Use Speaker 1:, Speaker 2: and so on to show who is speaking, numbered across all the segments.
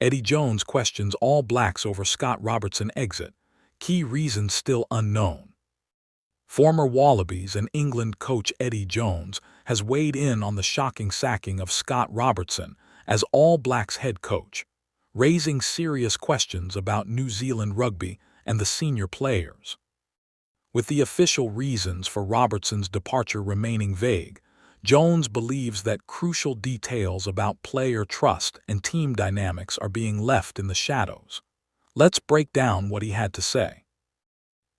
Speaker 1: Eddie Jones questions All Blacks over Scott Robertson exit. Key reasons still unknown. Former Wallabies and England coach Eddie Jones has weighed in on the shocking sacking of Scott Robertson as All Blacks head coach, raising serious questions about New Zealand rugby and the senior players. With the official reasons for Robertson's departure remaining vague, Jones believes that crucial details about player trust and team dynamics are being left in the shadows. Let's break down what he had to say.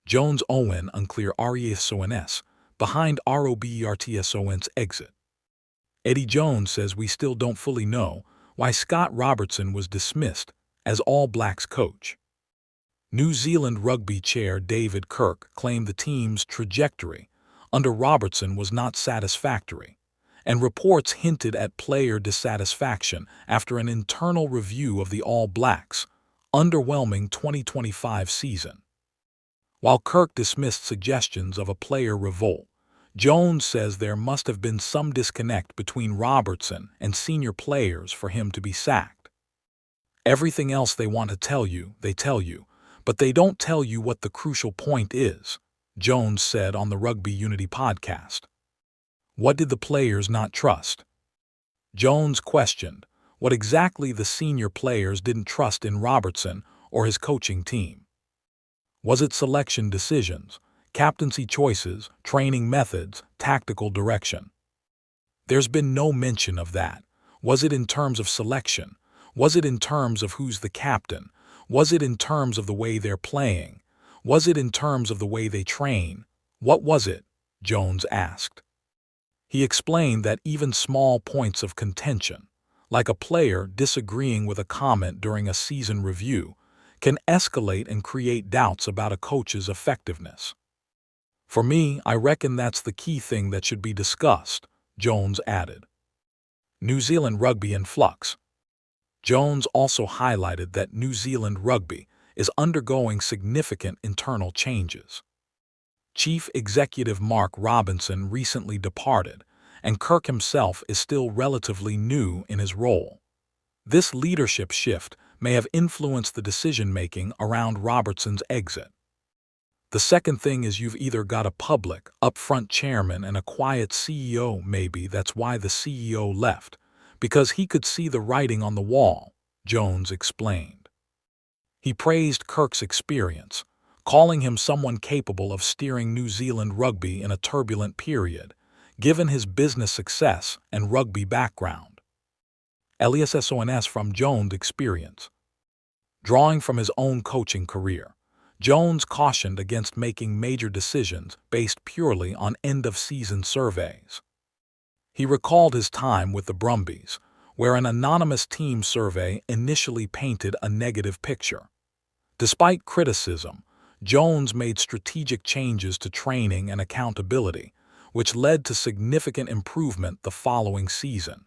Speaker 1: Jones Owen unclear RESONS behind ROBERTSON's exit. Eddie Jones says we still don't fully know why Scott Robertson was dismissed as All Blacks coach. New Zealand Rugby chair David Kirk claimed the team's trajectory under Robertson was not satisfactory, and reports hinted at player dissatisfaction after an internal review of the All Blacks' underwhelming 2025 season. While Kirk dismissed suggestions of a player revolt, Jones says there must have been some disconnect between Robertson and senior players for him to be sacked. Everything else they want to tell you, they tell you, but they don't tell you what the crucial point is, Jones said on the Rugby Unity podcast. What did the players not trust? Jones questioned what exactly the senior players didn't trust in Robertson or his coaching team. Was it selection decisions, captaincy choices, training methods, tactical direction? There's been no mention of that. Was it in terms of selection? Was it in terms of who's the captain? Was it in terms of the way they're playing? Was it in terms of the way they train? What was it? Jones asked. He explained that even small points of contention, like a player disagreeing with a comment during a season review, can escalate and create doubts about a coach's effectiveness. For me, I reckon that's the key thing that should be discussed, Jones added. New Zealand Rugby in flux. Jones also highlighted that New Zealand Rugby is undergoing significant internal changes. Chief Executive Mark Robinson recently departed, and Kirk himself is still relatively new in his role. This leadership shift may have influenced the decision-making around Robertson's exit. The second thing is you've either got a public, upfront chairman and a quiet CEO. Maybe that's why the CEO left, because he could see the writing on the wall, Jones explained. He praised Kirk's experience, calling him someone capable of steering New Zealand rugby in a turbulent period, given his business success and rugby background. LESSONS from Jones' experience. Drawing from his own coaching career, Jones cautioned against making major decisions based purely on end-of-season surveys. He recalled his time with the Brumbies, where an anonymous team survey initially painted a negative picture. Despite criticism, Jones made strategic changes to training and accountability, which led to significant improvement the following season.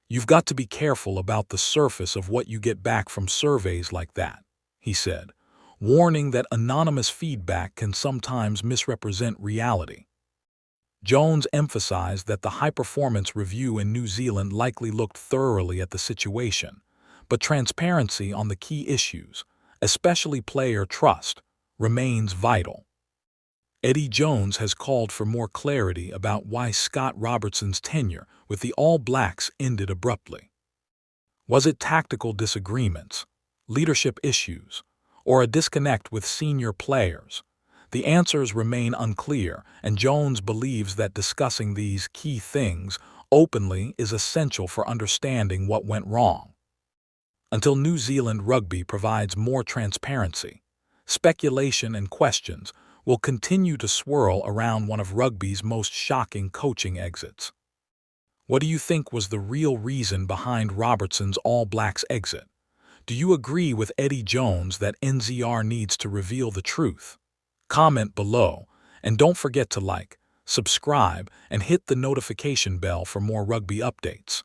Speaker 1: You've got to be careful about the surface of what you get back from surveys like that, he said, warning that anonymous feedback can sometimes misrepresent reality. Jones emphasized that the high-performance review in New Zealand likely looked thoroughly at the situation, but transparency on the key issues, especially player trust, remains vital. Eddie Jones has called for more clarity about why Scott Robertson's tenure with the All Blacks ended abruptly. Was it tactical disagreements, leadership issues, or a disconnect with senior players? The answers remain unclear, and Jones believes that discussing these key things openly is essential for understanding what went wrong. Until New Zealand Rugby provides more transparency, speculation and questions will continue to swirl around one of rugby's most shocking coaching exits. What do you think was the real reason behind Robertson's All Blacks exit? Do you agree with Eddie Jones that NZR needs to reveal the truth? Comment below, and don't forget to like, subscribe, and hit the notification bell for more rugby updates.